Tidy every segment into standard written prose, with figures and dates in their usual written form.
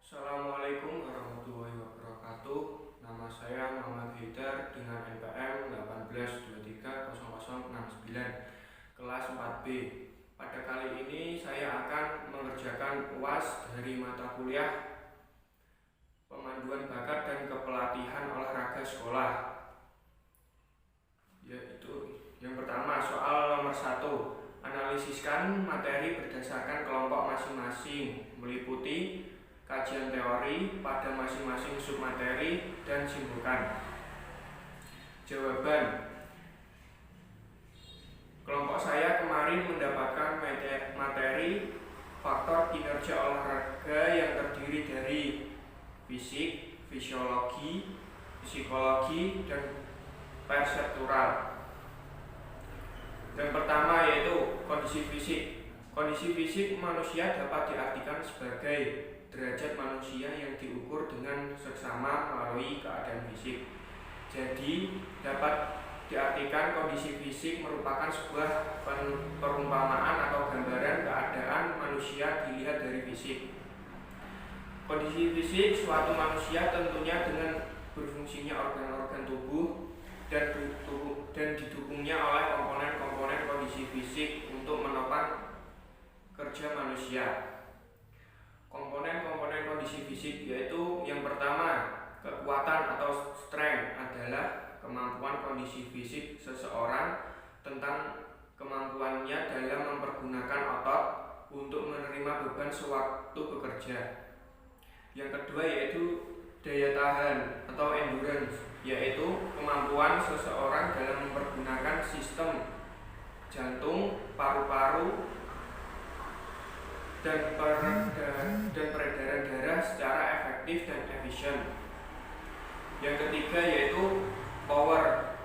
Assalamualaikum warahmatullahi wabarakatuh. Nama saya Muhammad Haidar dengan NPM 18230069 kelas 4B. Pada kali ini saya akan mengerjakan UAS dari mata kuliah Pemanduan Bakat dan Kepelatihan Olahraga Sekolah. Yaitu yang pertama, soal nomor 1. Analisiskan materi berdasarkan kelompok masing-masing, meliputi kajian teori pada masing-masing submateri dan simpulkan. Jawaban: kelompok saya kemarin mendapatkan materi faktor kinerja olahraga yang terdiri dari fisik, fisiologi, psikologi, dan perseptural. Yang pertama yaitu kondisi fisik. Kondisi fisik manusia dapat diartikan sebagai derajat manusia yang diukur dengan seksama melalui keadaan fisik. Jadi dapat diartikan kondisi fisik merupakan sebuah perumpamaan atau gambaran keadaan manusia dilihat dari fisik. Kondisi fisik suatu manusia tentunya dengan berfungsinya organ-organ tubuh dan didukungnya oleh komponen-komponen kondisi fisik untuk menopang kerja manusia. Komponen-komponen kondisi fisik yaitu yang pertama, kekuatan atau strength adalah kemampuan kondisi fisik seseorang tentang kemampuannya dalam mempergunakan otot untuk menerima beban sewaktu bekerja. Yang kedua yaitu daya tahan atau endurance, yaitu kemampuan seseorang dalam mempergunakan sistem jantung, paru-paru, dan peredaran darah secara efektif dan efisien. Yang ketiga yaitu power.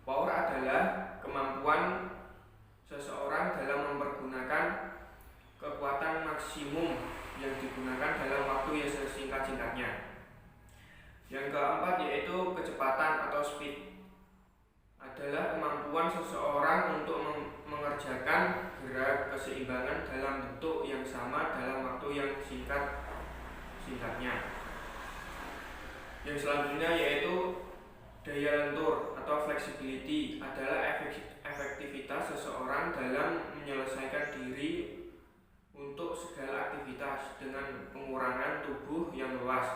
Power adalah kemampuan seseorang dalam mempergunakan kekuatan maksimum yang digunakan dalam waktu yang sesingkat-singkatnya. Yang keempat yaitu kecepatan atau speed, adalah kemampuan seseorang untuk mengerjakan gerak keseimbangan dalam bentuk yang sama dalam waktu yang singkatnya. Yang selanjutnya yaitu daya lentur atau flexibility, adalah efektivitas seseorang dalam menyelesaikan diri untuk segala aktivitas dengan pengurangan tubuh yang luas.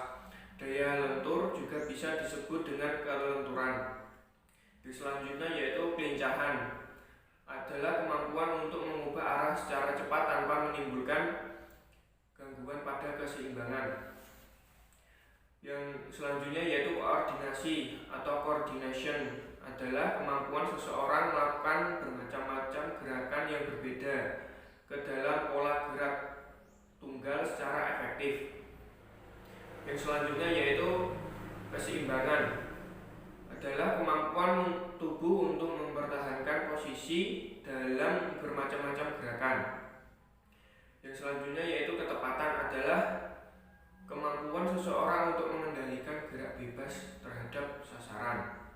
Daya lentur juga bisa disebut dengan kelenturan. Yang selanjutnya yaitu kelincahan, adalah kemampuan untuk mengubah arah secara cepat tanpa menimbulkan gangguan pada keseimbangan. Yang selanjutnya yaitu koordinasi atau coordination, adalah kemampuan seseorang melakukan bermacam-macam gerakan yang berbeda ke dalam pola gerak tunggal secara efektif. Yang selanjutnya yaitu keseimbangan, adalah kemampuan tubuh untuk mempertahankan posisi dalam bermacam-macam gerakan. Yang selanjutnya yaitu ketepatan, adalah kemampuan seseorang untuk mengendalikan gerak bebas terhadap sasaran.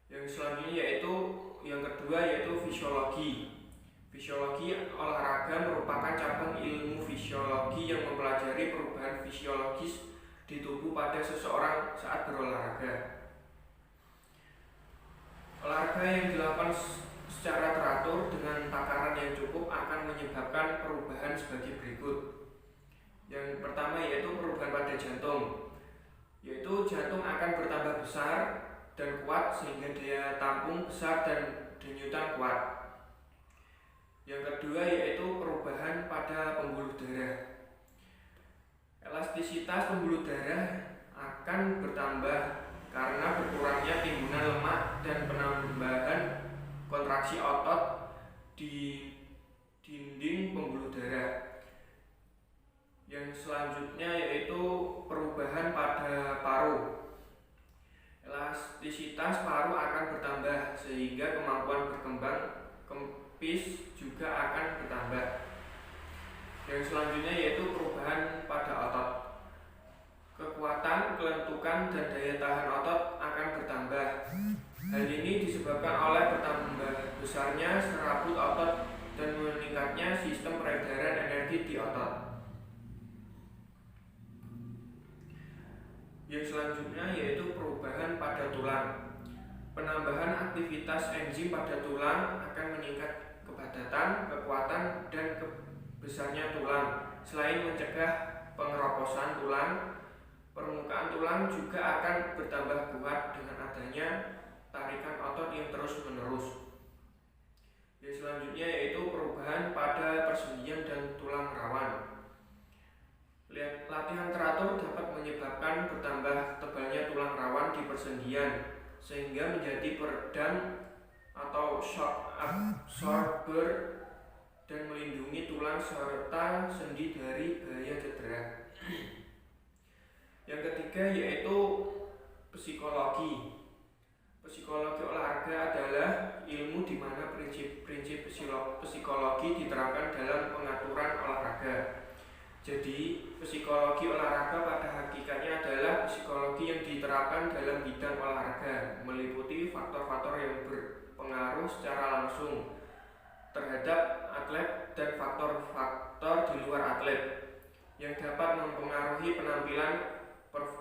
Yang selanjutnya yaitu yang kedua yaitu fisiologi. Fisiologi olahraga merupakan cabang ilmu fisiologi yang mempelajari perubahan fisiologis di tubuh pada seseorang saat berolahraga. Olahraga yang dilakukan secara teratur dengan takaran yang cukup akan menyebabkan perubahan sebagai berikut. Yang pertama yaitu perubahan pada jantung, yaitu jantung akan bertambah besar dan kuat sehingga daya tampung besar dan denyutan kuat. Yang kedua yaitu perubahan pada pembuluh darah. Elastisitas pembuluh darah akan bertambah karena berkurangnya timbunan lemak dan penambahan kontraksi otot di dinding pembuluh darah. Yang selanjutnya yaitu perubahan pada paru. Elastisitas paru akan bertambah sehingga kemampuan berkembang kempis juga akan bertambah. Yang selanjutnya yaitu perubahan pada otot. Kekuatan, kelentukan, dan daya tahan otot akan bertambah. Hal ini disebabkan oleh bertambah besarnya serabut otot dan meningkatnya sistem peredaran energi di otot. Yang selanjutnya yaitu perubahan pada tulang. Penambahan aktivitas enzim pada tulang akan meningkat kepadatan, kekuatan, dan besarnya tulang. Selain mencegah pengeroposan tulang, permukaan tulang juga akan bertambah kuat dengan adanya tarikan otot yang terus-menerus. Yang selanjutnya yaitu perubahan pada persendian dan tulang rawan. Latihan teratur dapat menyebabkan bertambah tebalnya tulang rawan di persendian sehingga menjadi peredam atau shock absorber dan melindungi tulang serta sendi dari bahaya cedera. Yang ketiga yaitu psikologi. Psikologi olahraga adalah ilmu di mana prinsip-prinsip psikologi diterapkan dalam pengaturan olahraga. Jadi, psikologi olahraga pada hakikatnya adalah psikologi yang diterapkan dalam bidang olahraga, meliputi faktor-faktor yang berpengaruh secara langsung terhadap atlet dan faktor-faktor di luar atlet yang dapat mempengaruhi penampilan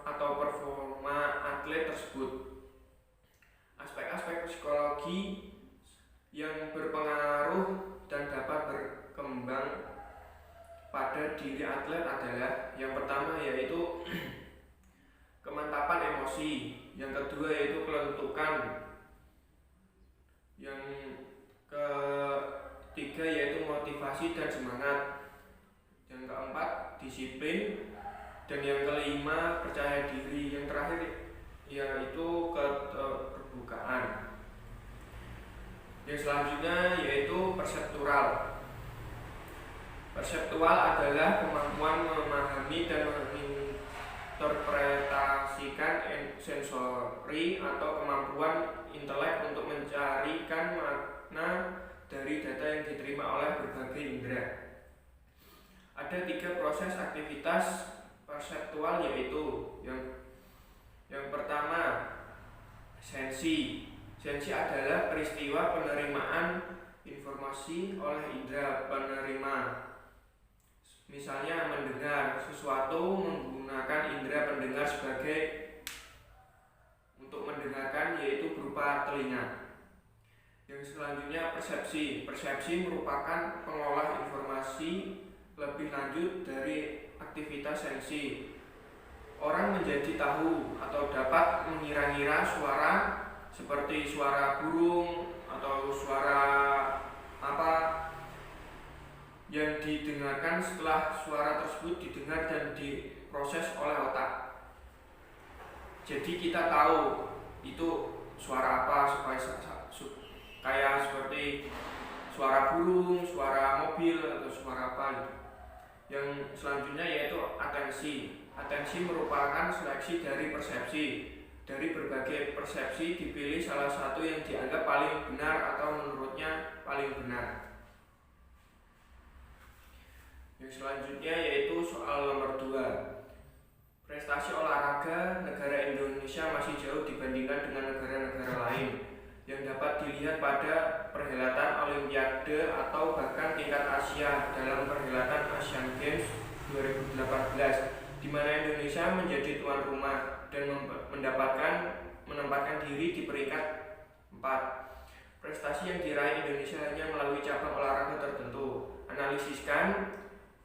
atau performa atlet tersebut. Aspek-aspek psikologi yang berpengaruh dan dapat berkembang pada diri atlet adalah yang pertama yaitu kemantapan emosi, yang kedua yaitu kelentukan, yang ketiga yaitu motivasi dan semangat, yang keempat disiplin, dan yang kelima percaya diri, yang terakhir yaitu keterbukaan. Yang selanjutnya yaitu perseptural. Perseptual adalah kemampuan memahami dan menginterpretasikan sensori atau kemampuan intelek untuk mencarikan makna dari data yang diterima oleh berbagai indera. Ada 3 proses aktivitas perseptual yaitu yang pertama sensi. Sensi adalah peristiwa penerimaan informasi oleh indera penerima. Misalnya mendengar sesuatu menggunakan indera pendengar sebagai untuk mendengarkan yaitu berupa telinga. Yang selanjutnya persepsi. Persepsi merupakan pengolah informasi lebih lanjut dari aktivitas sensi. Orang menjadi tahu atau dapat mengira-ngira suara seperti suara burung atau suara apa yang didengarkan setelah suara tersebut didengar dan diproses oleh otak. Jadi kita tahu itu suara apa kayak seperti suara burung, suara mobil atau suara apa gitu. Yang selanjutnya yaitu atensi. Atensi merupakan seleksi dari persepsi. Dari berbagai persepsi dipilih salah satu yang dianggap paling benar atau menurutnya paling benar. Yang selanjutnya yaitu soal nomor 2. Prestasi olahraga negara Indonesia masih jauh dibandingkan dengan negara-negara lain yang dapat dilihat pada perhelatan Olimpiade atau bahkan tingkat Asia dalam perhelatan Asian Games 2018 di mana Indonesia menjadi tuan rumah dan menempatkan diri di peringkat 4. Prestasi yang diraih Indonesia hanya melalui cabang olahraga tertentu. Analisiskan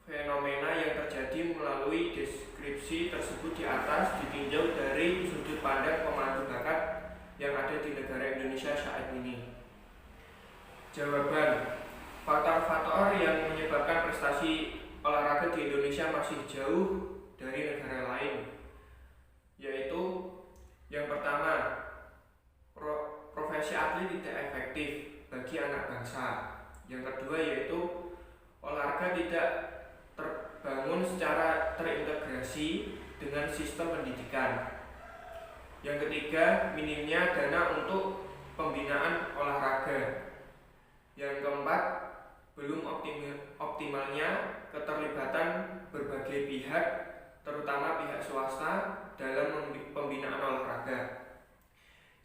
fenomena yang terjadi melalui deskripsi tersebut di atas ditinjau dari sudut pandang pemandu bakat yang ada di negara Indonesia saat ini. Jawaban. Faktor-faktor yang menyebabkan prestasi olahraga di Indonesia masih jauh dari negara lain, yaitu yang pertama, profesi atlet tidak efektif bagi anak bangsa. Yang kedua yaitu olahraga tidak terbangun secara terintegrasi dengan sistem pendidikan. Yang ketiga, minimnya dana untuk pembinaan olahraga. Yang keempat, belum optimalnya keterlibatan berbagai pihak, terutama pihak swasta dalam pembinaan olahraga.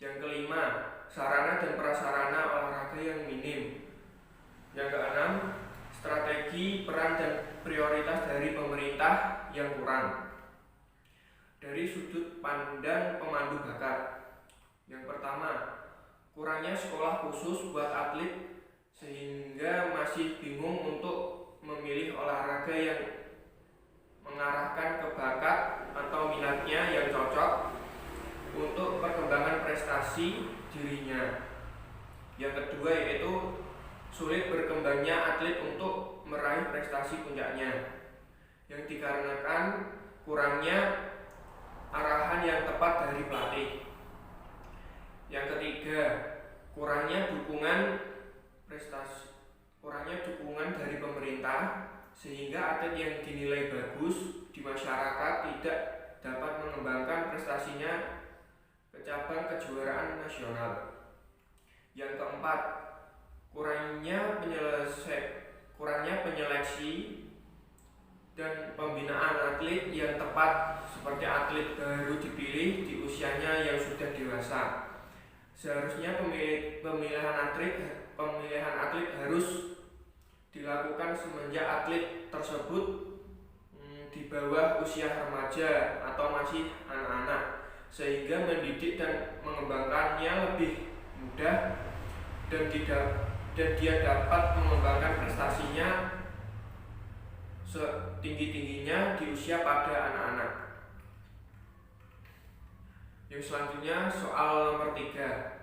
Yang kelima, sarana dan prasarana olahraga yang minim. Yang keenam, strategi, peran dan prioritas dari pemerintah yang kurang. dari sudut pandang pemandu bakat. Yang pertama, kurangnya sekolah khusus buat atlet sehingga masih bingung untuk memilih olahraga yang mengarahkan ke bakat atau minatnya yang cocok untuk perkembangan prestasi dirinya. Yang kedua yaitu sulit berkembangnya atlet untuk meraih prestasi puncaknya, yang dikarenakan kurangnya arahan yang tepat dari pelatih. Yang ketiga, kurangnya dukungan dari pemerintah sehingga atlet yang dinilai bagus di masyarakat tidak dapat mengembangkan prestasinya ke cabang kejuaraan nasional. Yang keempat, kurangnya penyeleksi dan pembinaan atlet yang tepat, seperti atlet baru dipilih di usianya yang sudah dewasa. Seharusnya pemilihan atlet harus dilakukan semenjak atlet tersebut di bawah usia remaja atau masih anak-anak, sehingga mendidik dan mengembangkannya lebih mudah dan dia dapat mengembangkan prestasinya setinggi-tingginya di usia pada anak-anak. Yang selanjutnya soal nomor 3.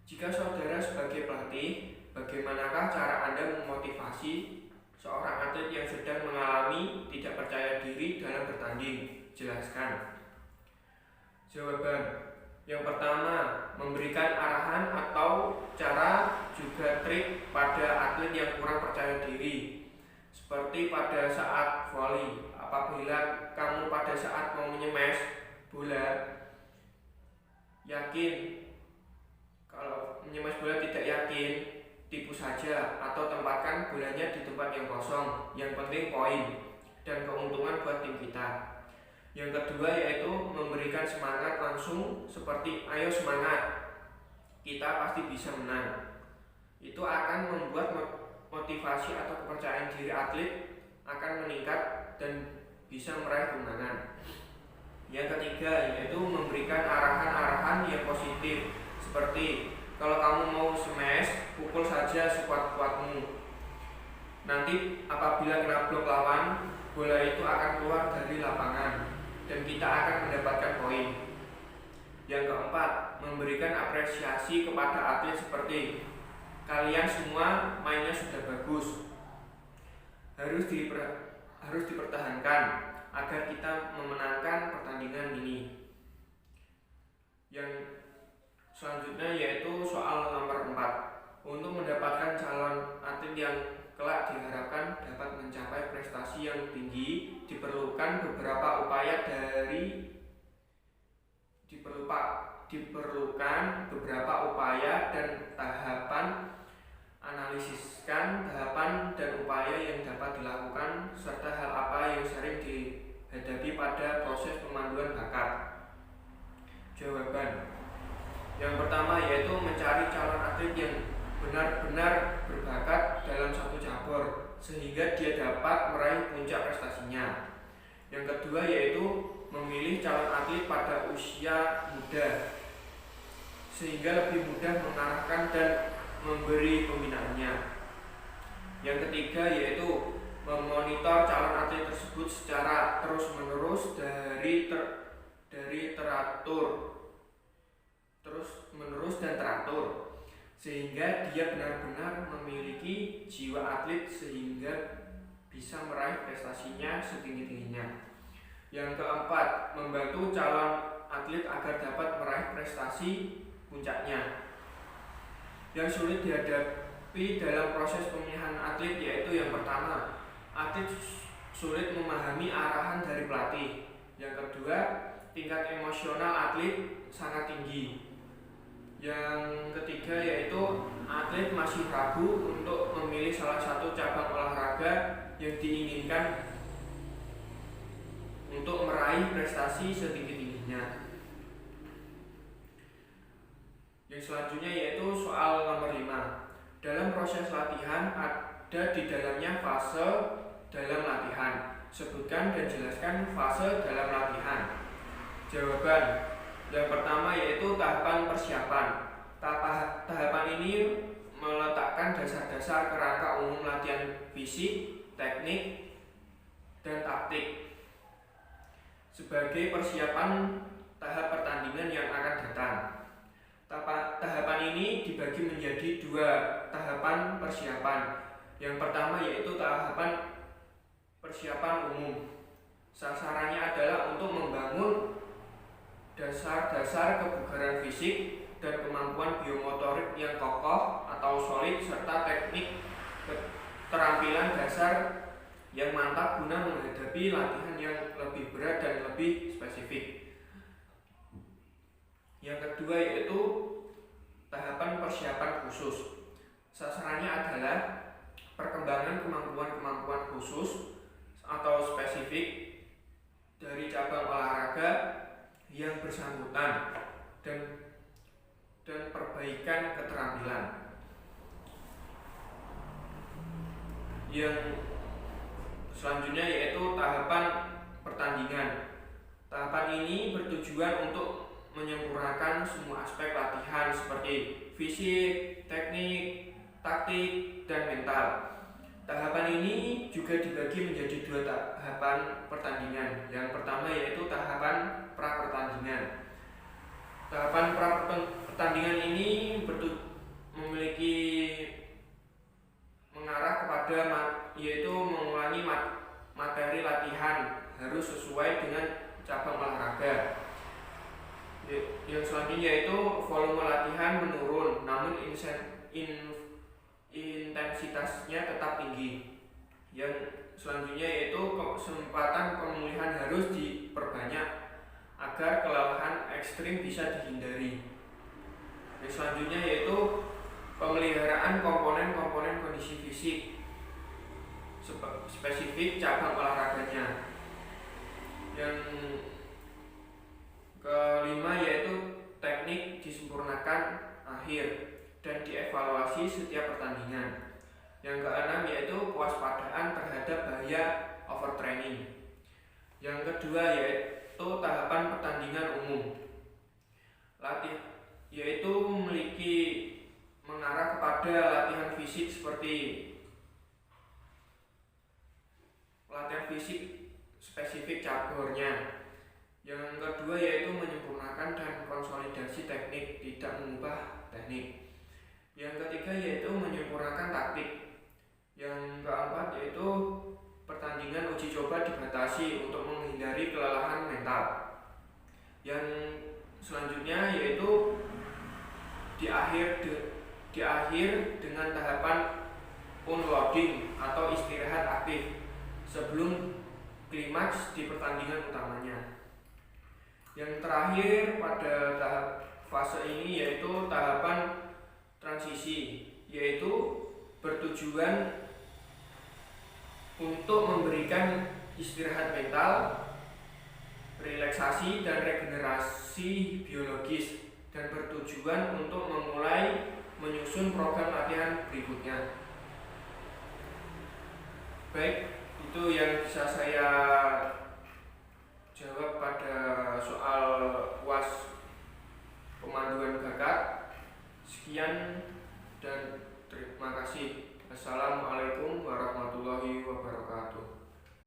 Jika saudara sebagai pelatih, bagaimanakah cara Anda memotivasi seorang atlet yang sedang mengalami tidak percaya diri dalam bertanding? Jelaskan. Jawaban. Yang pertama, memberikan arahan atau cara juga trik pada atlet yang kurang percaya diri. Seperti pada saat volley, apabila kamu pada saat mau menyemes bola yakin, kalau menyemes bola tidak yakin, tipu saja atau tempatkan bolanya di tempat yang kosong. Yang penting poin dan keuntungan buat tim kita. Yang kedua yaitu memberikan semangat langsung, seperti ayo semangat, kita pasti bisa menang. Itu akan membuat motivasi atau kepercayaan diri atlet akan meningkat dan bisa meraih kemenangan. Yang ketiga yaitu memberikan arahan-arahan yang positif, seperti kalau kamu mau smash, pukul saja sekuat-kuatmu. Nanti apabila kena blok lawan, bola itu akan keluar dari lapangan dan kita akan mendapatkan poin. Yang keempat, memberikan apresiasi kepada atlet, seperti kalian semua mainnya sudah bagus, harus dipertahankan agar kita memenangkan pertandingan ini. Yang selanjutnya yaitu soal nomor 4. Untuk mendapatkan calon atlet yang kelak diharapkan dapat mencapai prestasi yang tinggi, diperlukan beberapa upaya dan tahapan. Analisiskan tahapan dan upaya yang dapat dilakukan serta hal apa yang sering dihadapi pada proses pemanduan bakat. Jawaban. Yang pertama yaitu mencari calon atlet yang benar-benar berbakat dalam satu cabur sehingga dia dapat meraih puncak prestasinya. Yang kedua yaitu memilih calon atlet pada usia muda sehingga lebih mudah mengarahkan dan memberi pembinaannya. Yang ketiga yaitu memonitor calon atlet tersebut secara terus-menerus dan teratur sehingga dia benar-benar memiliki jiwa atlet sehingga bisa meraih prestasinya setinggi-tingginya. Yang keempat, membantu calon atlet agar dapat meraih prestasi puncaknya. Yang sulit dihadapi dalam proses pemilihan atlet yaitu yang pertama, atlet sulit memahami arahan dari pelatih. Yang kedua, tingkat emosional atlet sangat tinggi. Yang ketiga yaitu atlet masih ragu untuk memilih salah satu cabang olahraga yang diinginkan untuk meraih prestasi setinggi-tingginya. Yang selanjutnya yaitu soal nomor 5. Dalam proses latihan ada di dalamnya fase dalam latihan. Sebutkan dan jelaskan fase dalam latihan. jawaban. Yang pertama yaitu tahapan persiapan. Tahapan ini meletakkan dasar-dasar kerangka umum latihan fisik, teknik, dan taktik sebagai persiapan tahap pertandingan yang akan datang. Tahapan ini dibagi menjadi dua tahapan persiapan. Yang pertama yaitu tahapan persiapan umum. Sasarannya adalah untuk membangun dasar-dasar kebugaran fisik dan kemampuan biomotorik yang kokoh atau solid serta teknik keterampilan dasar yang mantap guna menghadapi latihan yang lebih berat dan lebih spesifik. Yang kedua yaitu tahapan persiapan khusus. Sasarannya adalah perkembangan kemampuan-kemampuan khusus atau spesifik dari cabang olahraga yang bersangkutan dan perbaikan keterampilan. Yang selanjutnya yaitu tahapan pertandingan. Tahapan ini bertujuan untuk menyempurnakan semua aspek latihan seperti fisik, teknik, taktik, dan mental. Tahapan ini juga dibagi menjadi dua tahapan pertandingan. Yang pertama yaitu tahapan pra-pertandingan. Tahapan pra-pertandingan ini memiliki mengarah kepada yaitu mengulangi materi latihan harus sesuai dengan cabang olahraga. Yang selanjutnya yaitu volume latihan menurun, namun intensitasnya tetap tinggi. Yang selanjutnya yaitu kesempatan pemulihan harus diperbanyak agar kelelahan ekstrim bisa dihindari. Yang selanjutnya yaitu pemeliharaan komponen-komponen kondisi fisik spesifik cabang olahraganya. Yang kelima yaitu teknik disempurnakan akhir dan dievaluasi setiap pertandingan. Yang keenam yaitu kewaspadaan terhadap bahaya overtraining. Yang kedua yaitu tahapan pertandingan umum. Yaitu memiliki mengarah kepada latihan fisik seperti latihan fisik spesifik caburnya. Yang kedua yaitu menyempurnakan dan konsolidasi teknik, tidak mengubah teknik. Yang ketiga yaitu menyempurnakan taktik. Yang keempat yaitu pertandingan uji coba dibatasi untuk menghindari kelelahan mental. Yang selanjutnya yaitu di akhir dengan tahapan unloading atau istirahat aktif sebelum klimaks di pertandingan utamanya. Yang terakhir pada tahap fase ini yaitu tahapan transisi, yaitu bertujuan untuk memberikan istirahat mental, relaksasi dan regenerasi biologis, dan bertujuan untuk memulai menyusun program latihan berikutnya. Baik, itu yang bisa saya jawab pada soal UAS pemanduan bakat. Sekian dan terima kasih. Assalamualaikum.